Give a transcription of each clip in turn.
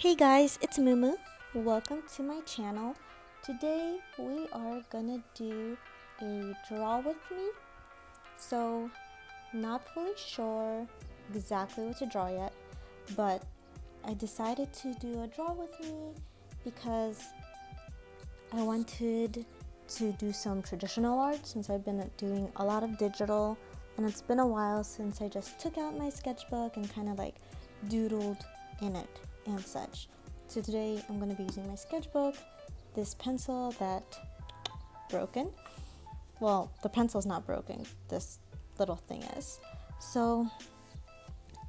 Hey guys, it's Mumu. Welcome to my channel. Today we are gonna do a draw with me. So, not fully sure exactly what to draw yet, but I decided to do a draw with me because I wanted to do some traditional art since I've been doing a lot of digital, and it's been a while since I just took out my sketchbook and kind of like doodled in it and such. So today I'm going to be using my sketchbook, this pencil that broken. Well, the pencil's not broken, this little thing is. So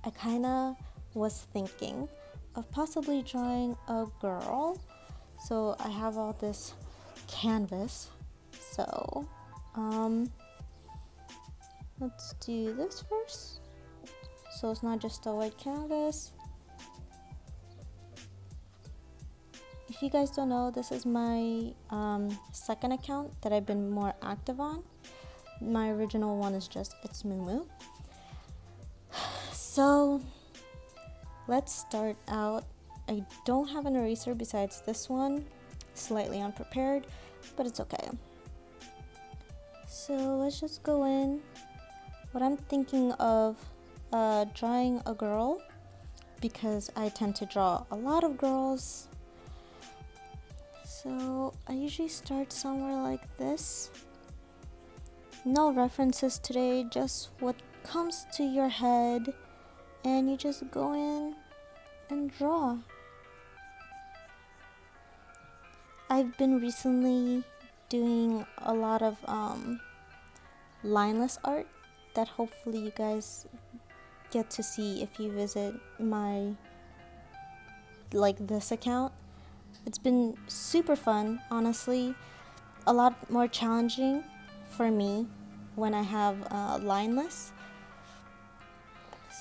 I kind of was thinking of possibly drawing a girl. So I have all this canvas. So let's do this first. So it's not just a white canvas. If you guys don't know, this is my second account that I've been more active on. My original one is just It's Mumu. So let's start out. I don't have an eraser besides this one. Slightly unprepared, but it's okay. So let's just go in. What I'm thinking of drawing a girl, because I tend to draw a lot of girls. So I usually start somewhere like this. No references today, just what comes to your head, and you just go in and draw. I've been recently doing a lot of lineless art that hopefully you guys get to see if you visit my this account. It's been super fun, honestly. A lot more challenging for me when I have lineless.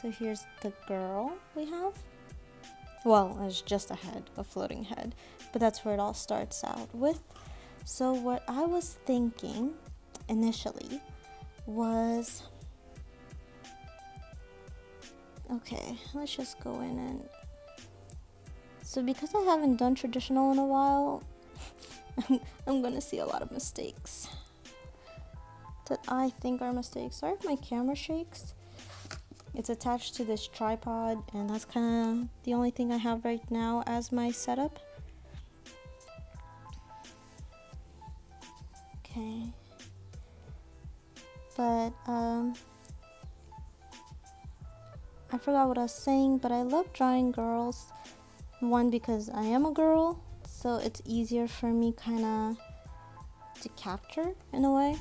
So here's the girl we have. Well, it's just a head, a floating head, but that's where it all starts out with. So what I was thinking initially was, okay, let's just go in and, so because I haven't done traditional in a while, I'm gonna see a lot of mistakes that I think are mistakes. Sorry if my camera shakes. It's attached to this tripod, and that's kind of the only thing I have right now as my setup. Okay. But I forgot what I was saying, but I love drawing girls. One, because I am a girl, so it's easier for me kind of to capture in a way.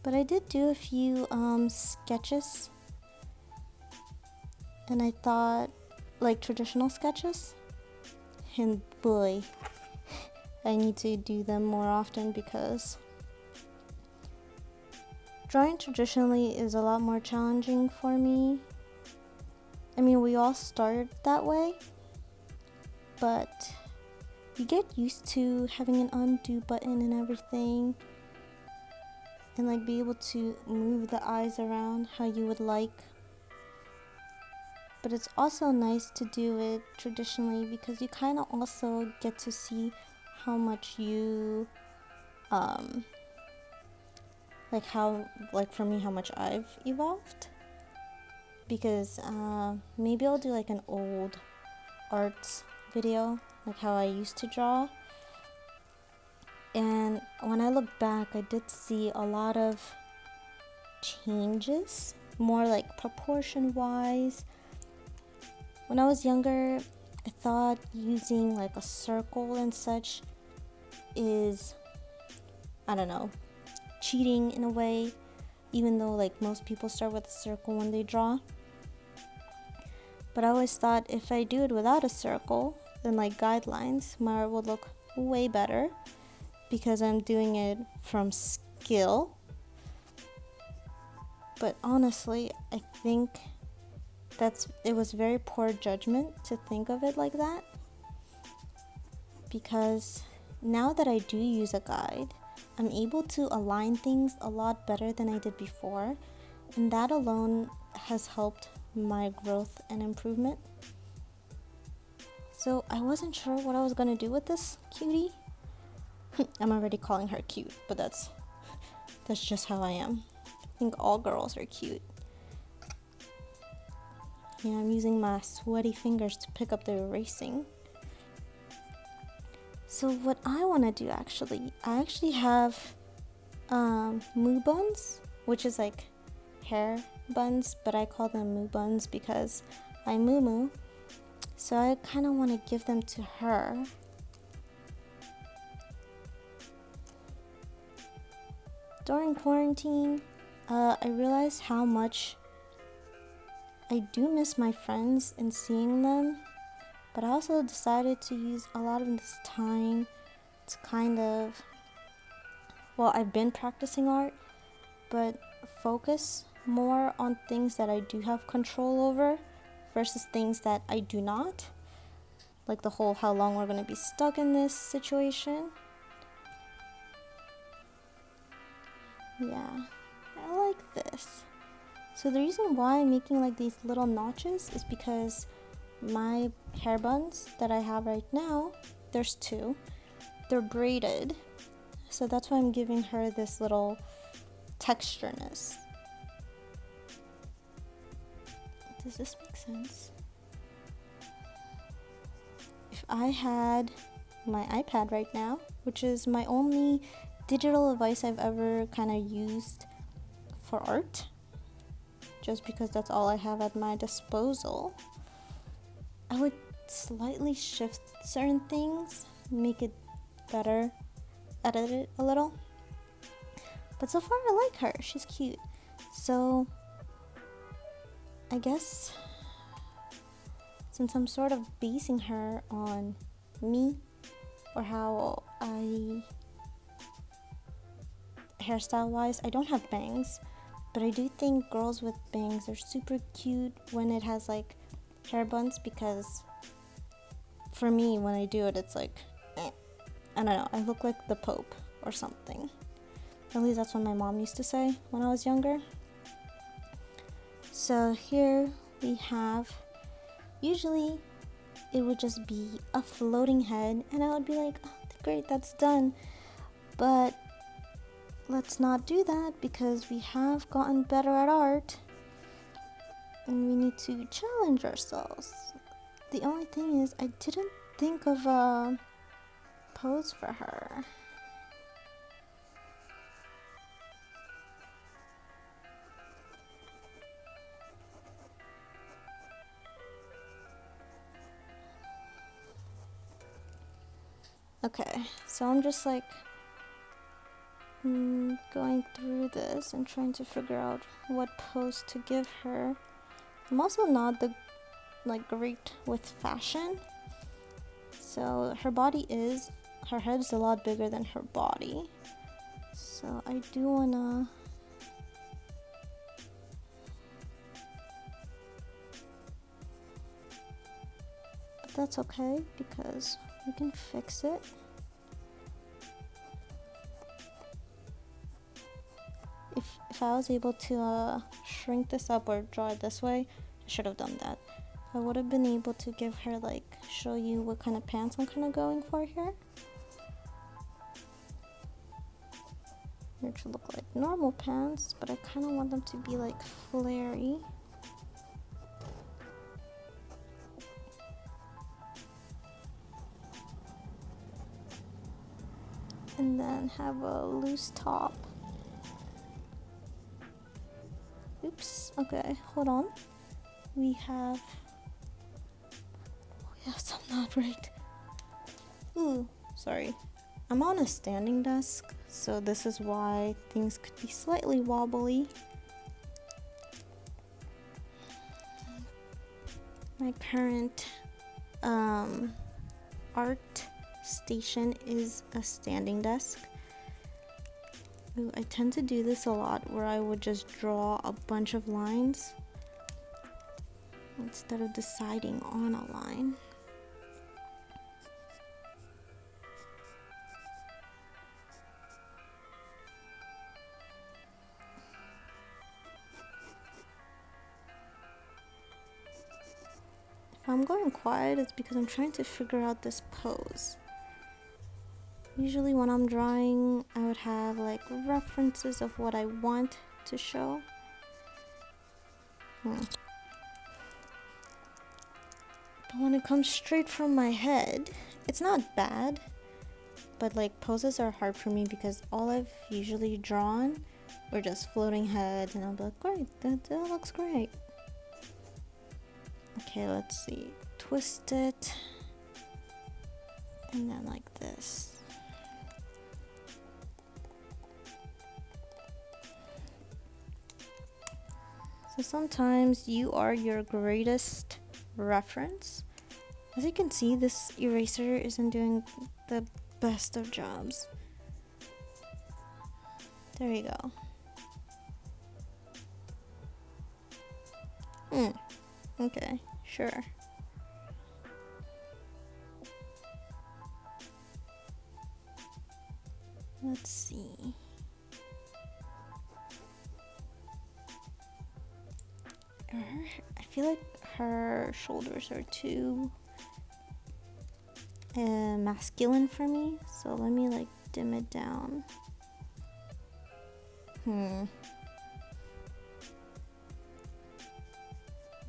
But I did do a few sketches, and I thought, like traditional sketches, and boy, I need to do them more often because drawing traditionally is a lot more challenging for me. I mean, we all start that way, but you get used to having an undo button and everything, and like be able to move the eyes around how you would like. But it's also nice to do it traditionally because you kind of also get to see how much you for me, how much I've evolved. Because maybe I'll do like an old arts video, like how I used to draw. And when I look back, I did see a lot of changes, more like proportion wise. When I was younger, I thought using like a circle and such is, I don't know, cheating in a way, even though like most people start with a circle when they draw. But I always thought if I do it without a circle, then like guidelines, my art would look way better because I'm doing it from skill. But honestly, I think it was very poor judgment to think of it like that, because now that I do use a guide, I'm able to align things a lot better than I did before, and that alone has helped my growth and improvement. So I wasn't sure what I was gonna do with this cutie. I'm already calling her cute, but that's just how I am. I think all girls are cute. Yeah, I'm using my sweaty fingers to pick up the erasing. So what I want to do I actually have moo buns, which is like hair buns, but I call them moo buns because I moo moo. So I kind of want to give them to her. During quarantine, I realized how much I do miss my friends and seeing them, but I also decided to use a lot of this time to kind of, well, I've been practicing art, but focus more on things that I do have control over versus things that I do not. Like the whole how long we're going to be stuck in this situation. Yeah, I like this. So the reason why I'm making like these little notches is because my hair buns that I have right now, there's two, they're braided. So that's why I'm giving her this little textureness. Does this make sense? If I had my iPad right now, which is my only digital device I've ever kind of used for art, just because that's all I have at my disposal, I would slightly shift certain things, make it better, edit it a little. But so far I like her, she's cute. So I guess since I'm sort of basing her on me or how I hairstyle wise, I don't have bangs, but I do think girls with bangs are super cute when it has like hair buns, because for me when I do it, it's like I don't know, I look like the Pope or something. At least that's what my mom used to say when I was younger. So here we have, usually it would just be a floating head and I would be like, oh great, that's done. But let's not do that because we have gotten better at art and we need to challenge ourselves. The only thing is I didn't think of a pose for her. Okay, so I'm just like going through this and trying to figure out what pose to give her. I'm also not the great with fashion, so her head's a lot bigger than her body, so I do wanna but that's okay because we can fix it. If I was able to shrink this up or draw it this way, I should have done that. I would have been able to give her show you what kind of pants I'm kind of going for here. They should look like normal pants, but I kind of want them to be flary. And then have a loose top. Oops, okay, hold on. We have, oh yes, I'm not right. Ooh, sorry. I'm on a standing desk, so this is why things could be slightly wobbly. My current art station is a standing desk. Ooh, I tend to do this a lot where I would just draw a bunch of lines instead of deciding on a line. I'm going quiet, it's because I'm trying to figure out this pose. Usually when I'm drawing, I would have like references of what I want to show. But when it comes straight from my head, it's not bad, but like poses are hard for me because all I've usually drawn were just floating heads, and I'll be like, great, that looks great. Okay, let's see. Twist it. And then like this. So sometimes you are your greatest reference. As you can see, this eraser isn't doing the best of jobs. There you go. Okay, sure. Let's see. I feel like her shoulders are too masculine for me, so let me like dim it down.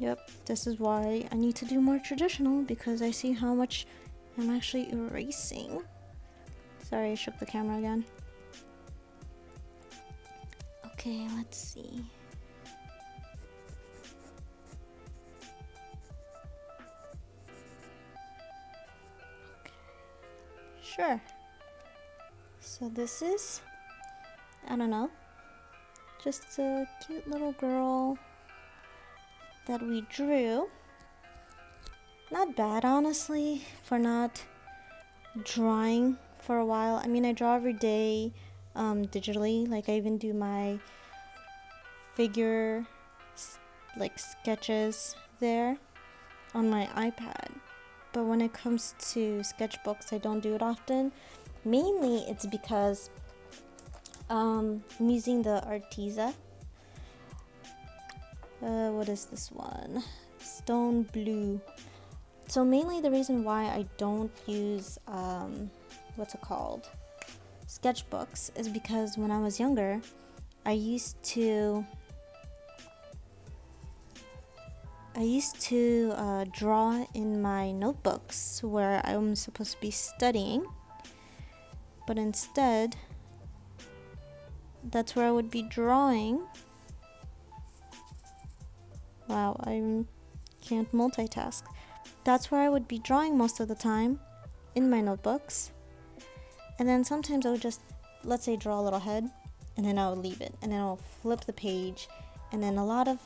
Yep, this is why I need to do more traditional, because I see how much I'm actually erasing. Sorry, I shook the camera again. Okay, let's see. Okay. Sure. So this is, I don't know, just a cute little girl that we drew. Not bad, honestly, for not drawing for a while. I mean, I draw every day digitally. Like, I even do my figure like sketches there on my iPad. But when it comes to sketchbooks, I don't do it often. Mainly it's because I'm using the Arteza. What is this one? Stone Blue. So mainly the reason why I don't use what's it called, sketchbooks, is because when I was younger, I used to draw in my notebooks where I'm supposed to be studying, but instead that's where I would be drawing. Wow, I can't multitask. That's where I would be drawing most of the time, in my notebooks. And then sometimes I would just, let's say, draw a little head, and then I would leave it, and then I'll flip the page, and then a lot of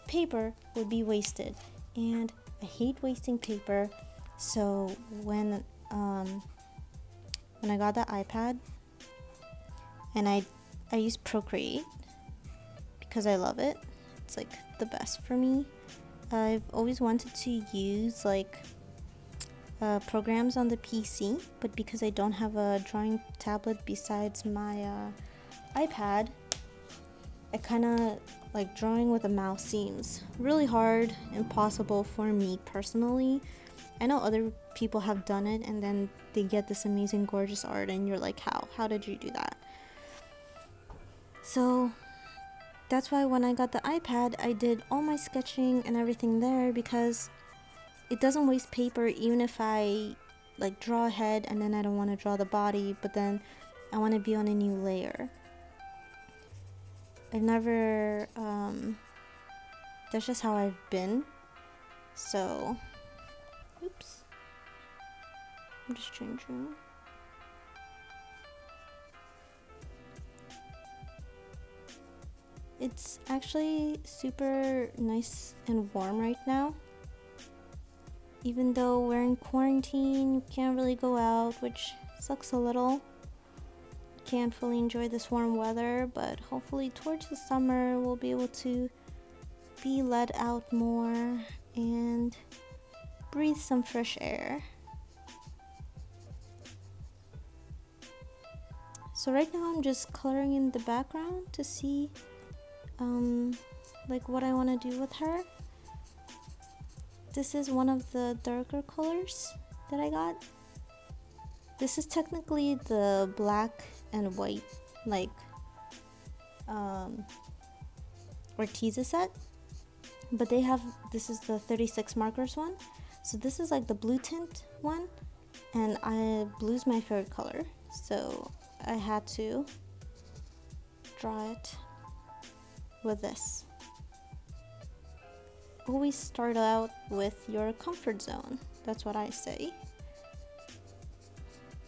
paper would be wasted. And I hate wasting paper. So when I got the iPad, and I use Procreate because I love it. It's like the best for me. I've always wanted to use like programs on the PC, but because I don't have a drawing tablet besides my iPad, I kind of like drawing with a mouse seems really hard, impossible for me personally. I know other people have done it and then they get this amazing gorgeous art, and you're like, how did you do that? So that's why when I got the iPad, I did all my sketching and everything there, because it doesn't waste paper. Even if I like draw a head and then I don't want to draw the body, but then I want to be on a new layer. I've never that's just how I've been. So oops, I'm just changing. It's actually super nice and warm right now. Even though we're in quarantine, you can't really go out, which sucks a little. Can't fully enjoy this warm weather, but hopefully towards the summer we'll be able to be let out more and breathe some fresh air. So right now I'm just coloring in the background to see like what I want to do with her. this is one of the darker colors that I got. This is technically the black and white, like, Arteza set, but they have, this is the 36 markers one, so this is like the blue tint one, and blue's my favorite color, so I had to draw it with this. Always start out with your comfort zone, that's what I say.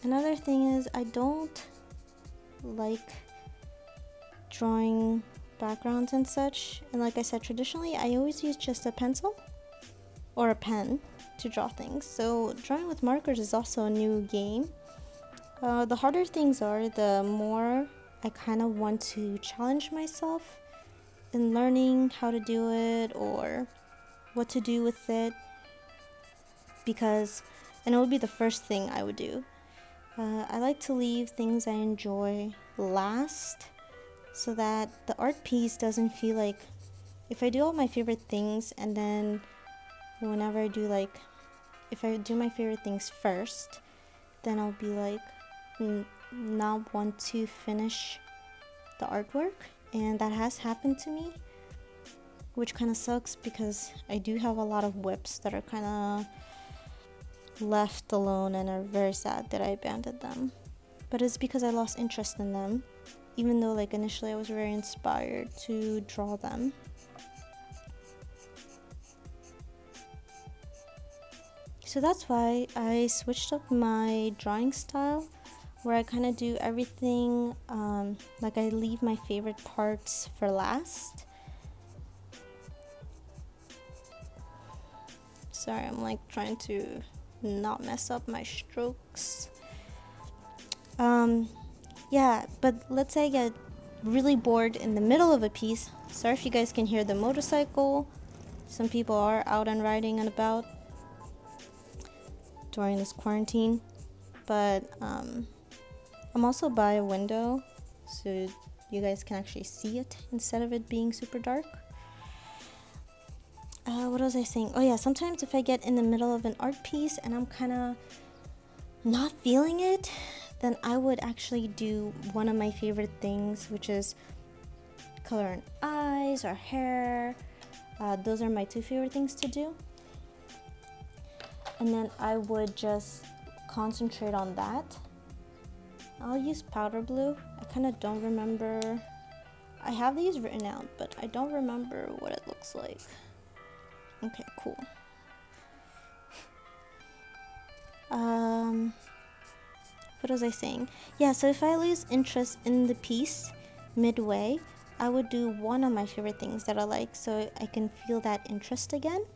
Another thing is, I don't like drawing backgrounds and such, and like I said, traditionally I always use just a pencil or a pen to draw things, so drawing with markers is also a new game. The harder things are, the more I kind of want to challenge myself in learning how to do it or what to do with it, because, and it would be the first thing I would do. I like to leave things I enjoy last, so that the art piece doesn't feel like, if I do all my favorite things and then whenever I do, like, if I do my favorite things first, then I'll be like not want to finish the artwork, and that has happened to me, which kind of sucks because I do have a lot of whips that are kind of left alone and are very sad that I abandoned them, but it's because I lost interest in them, even though like initially I was very inspired to draw them. So that's why I switched up my drawing style, where I kind of do everything, like I leave my favorite parts for last. Sorry, I'm like trying to not mess up my strokes. Yeah, but let's say I get really bored in the middle of a piece. Sorry if you guys can hear the motorcycle. Some people are out and riding and about during this quarantine, but I'm also by a window so you guys can actually see it instead of it being super dark. What was I saying? Oh yeah, sometimes if I get in the middle of an art piece and I'm kind of not feeling it, then I would actually do one of my favorite things, which is color in eyes or hair. Those are my two favorite things to do. And then I would just concentrate on that. I'll use powder blue. I kind of don't remember. I have these written out, but I don't remember what it looks like. Okay, cool. What was I saying? Yeah, so if I lose interest in the piece midway, I would do one of my favorite things that I like so I can feel that interest again.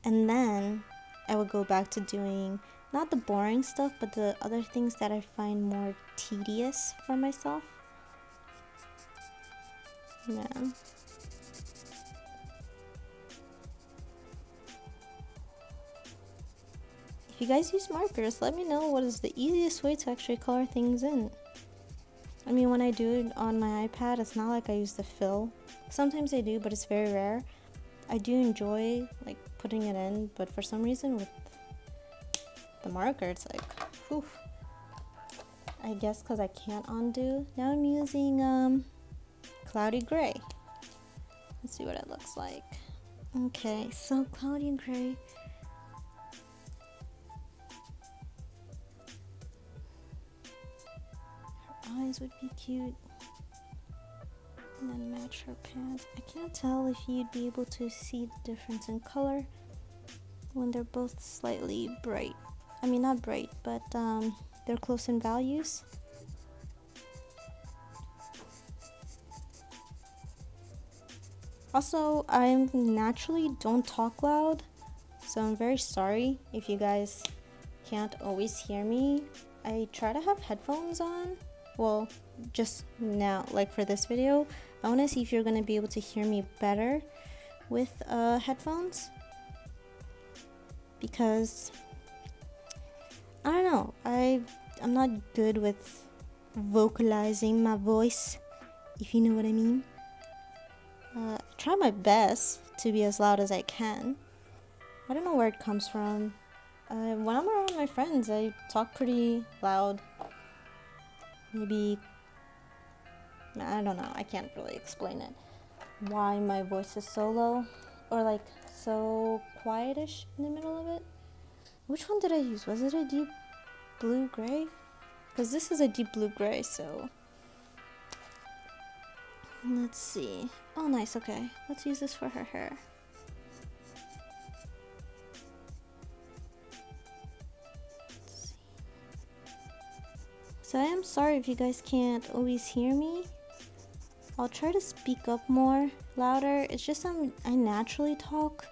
And then I would go back to doing not the boring stuff, but the other things that I find more tedious for myself. Yeah. If you guys use markers, let me know what is the easiest way to actually color things in. I mean, when I do it on my iPad, it's not like I use the fill. Sometimes I do, but it's very rare. I do enjoy like putting it in, but for some reason with the marker, it's like, whew. I guess because I can't undo. Now I'm using cloudy gray. Let's see what it looks like. Okay, so cloudy gray. Eyes would be cute, and then match her pants. I can't tell if you'd be able to see the difference in color when they're both slightly bright. I mean, not bright, but they're close in values. Also, I naturally don't talk loud, so I'm very sorry if you guys can't always hear me. I try to have headphones on. Well, just now, like for this video, I want to see if you're going to be able to hear me better with headphones, because I don't know, I'm not good with vocalizing my voice, if you know what I mean. I try my best to be as loud as I can, I don't know where it comes from. When I'm around my friends, I talk pretty loud. Maybe, I don't know, I can't really explain it. Why my voice is so low, or like so quietish in the middle of it. Which one did I use? Was it a deep blue gray? Because this is a deep blue gray, so let's see. Oh, nice. Okay, let's use this for her hair. Let's see. So I am sorry if you guys can't always hear me. I'll try to speak up more, louder. It's just I naturally talk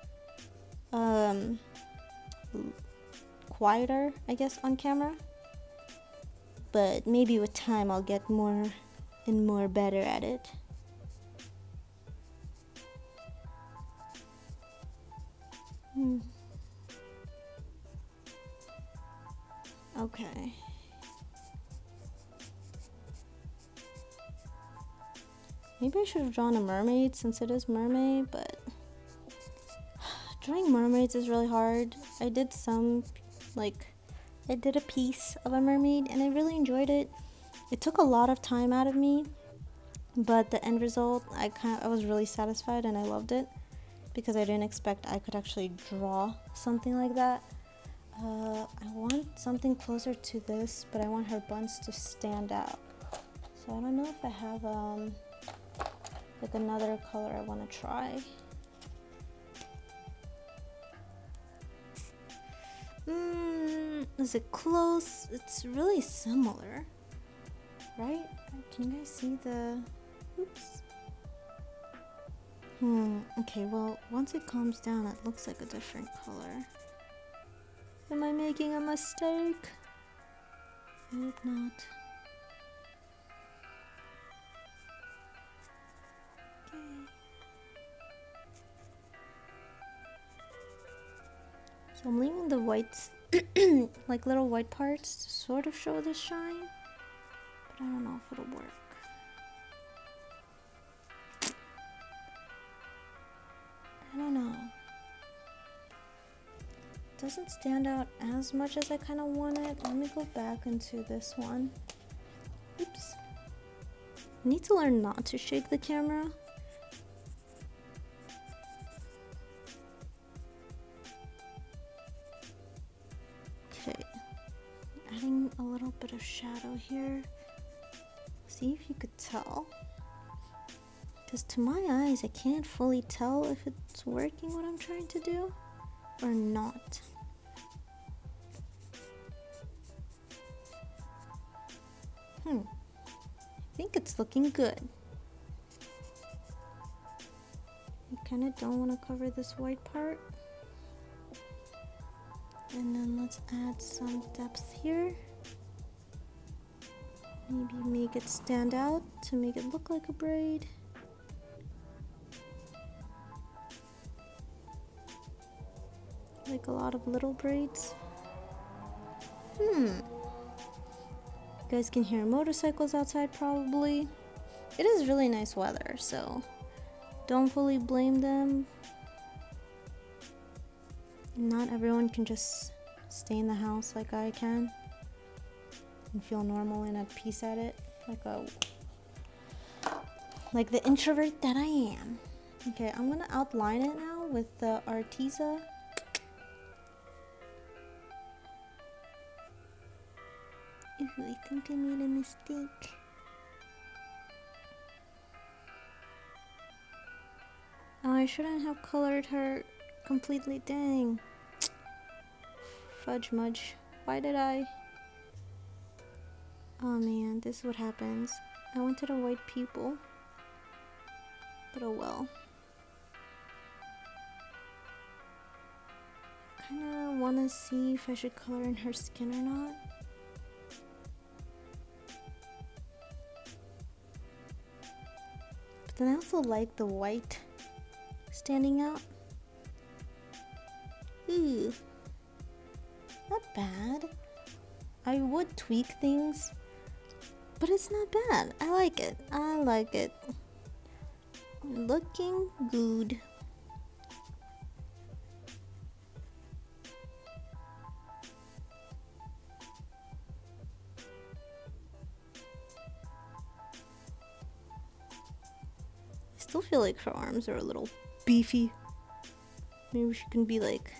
quieter, I guess, on camera. But maybe with time I'll get more and more better at it. Okay. Maybe I should have drawn a mermaid since it is mermaid, but drawing mermaids is really hard. I did I did a piece of a mermaid and I really enjoyed it. It took a lot of time out of me, but the end result, I was really satisfied and I loved it because I didn't expect I could actually draw something like that. I want something closer to this, but I want her buns to stand out. So I don't know if I have like another color I want to try. Is it close? It's really similar, right? Can you guys see the... Oops. Okay, well, once it calms down, it looks like a different color. Am I making a mistake? I hope not. Okay. So I'm leaving the whites, like little white parts, to sort of show the shine, but I don't know if it'll work. I don't know. It doesn't stand out as much as I kind of wanted. Let me go back into this one. Oops. I need to learn not to shake the camera. Okay. Adding a little bit of shadow here. See if you could tell. Because to my eyes, I can't fully tell if it's working what I'm trying to do or not. I think it's looking good. I kind of don't want to cover this white part. And then let's add some depth here. Maybe make it stand out to make it look like a braid. Like a lot of little braids. You guys can hear motorcycles outside probably. It is really nice weather, so don't fully blame them. Not everyone can just stay in the house like I can and feel normal and at peace at it, like the introvert that I am. Okay, I'm gonna outline it now with the Arteza. Ooh, I think I made a mistake. Oh, I shouldn't have colored her completely. Dang. Fudge mudge. Why did I? Oh man, this is what happens. I wanted a white pupil. But oh well. Kinda wanna see if I should color in her skin or not. But then I also like the white standing out. Ooh, not bad. I would tweak things, but it's not bad. I like it. I like it. Looking good. feel like her arms are a little beefy. Maybe she can be like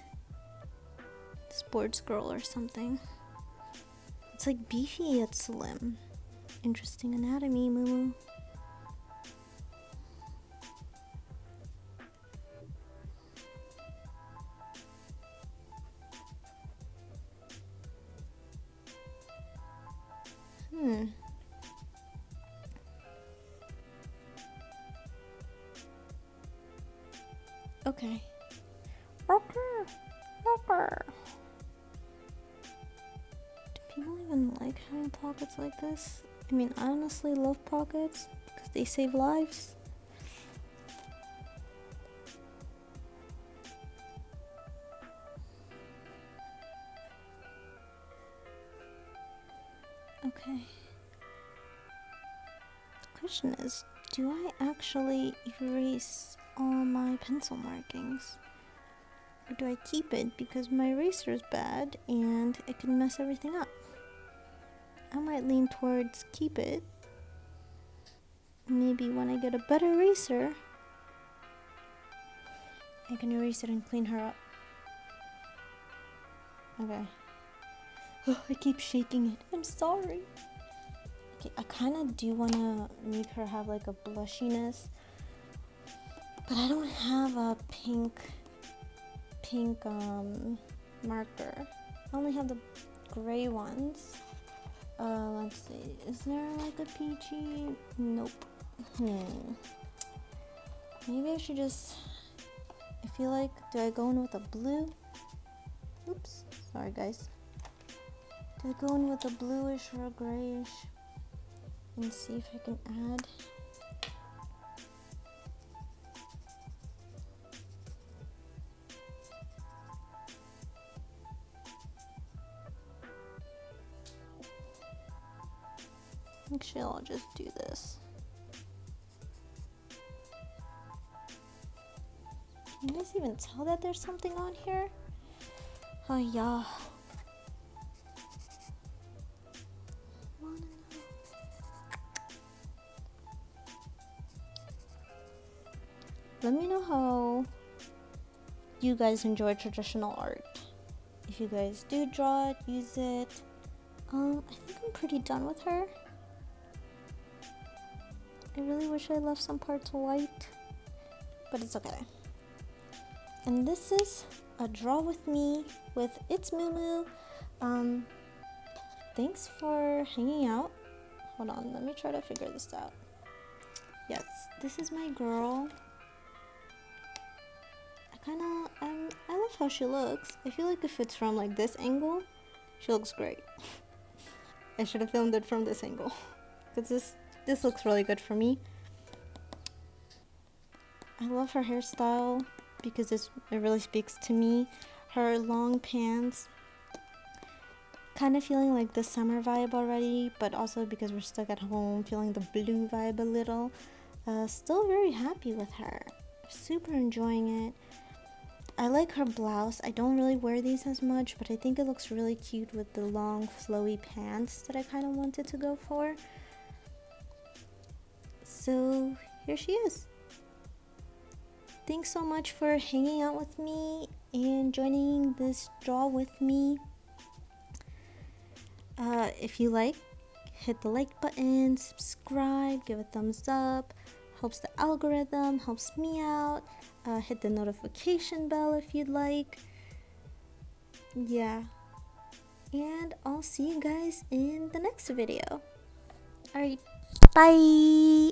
a sports girl or something. It's like beefy yet slim. Interesting anatomy, Moo. Okay. Do people even like having pockets like this? I mean, I honestly love pockets because they save lives. Okay. The question is, do I actually erase all my pencil markings? Or do I keep it because my eraser is bad and it can mess everything up? I might lean towards keep it. Maybe when I get a better eraser, I can erase it and clean her up. Okay. Oh, I keep shaking it. I'm sorry. Okay, I kind of do want to make her have like a blushiness, but I don't have a pink marker. I only have the gray ones. Let's see. Is there like a peachy? Nope. Maybe I should just. I feel like. Do I go in with a blue? Oops. Sorry, guys. Do I go in with a bluish or a grayish? And see if I can add. Actually, I'll just do this. Can you guys even tell that there's something on here? Oh yeah. Let me know how you guys enjoy traditional art. If you guys do draw it, use it. I think I'm pretty done with her. I really wish I left some parts white, but it's okay. And this is a draw with me with It's Moo. Thanks for hanging out. Hold on, let me try to figure this out. Yes, this is my girl. I love how she looks. I feel like if it's from like this angle, she looks great. I should have filmed it from this angle because this looks really good for me. I love her hairstyle because it really speaks to me. Her long pants, kind of feeling like the summer vibe already, but also because we're stuck at home, feeling the blue vibe a little. Still very happy with her. Super enjoying it. I like her blouse. I don't really wear these as much, but I think it looks really cute with the long flowy pants that I kind of wanted to go for. So here she is. Thanks so much for hanging out with me and joining this draw with me. If you like, hit the like button, subscribe, give a thumbs up. Helps the algorithm, helps me out. Hit the notification bell if you'd like. Yeah. And I'll see you guys in the next video. Alright, bye!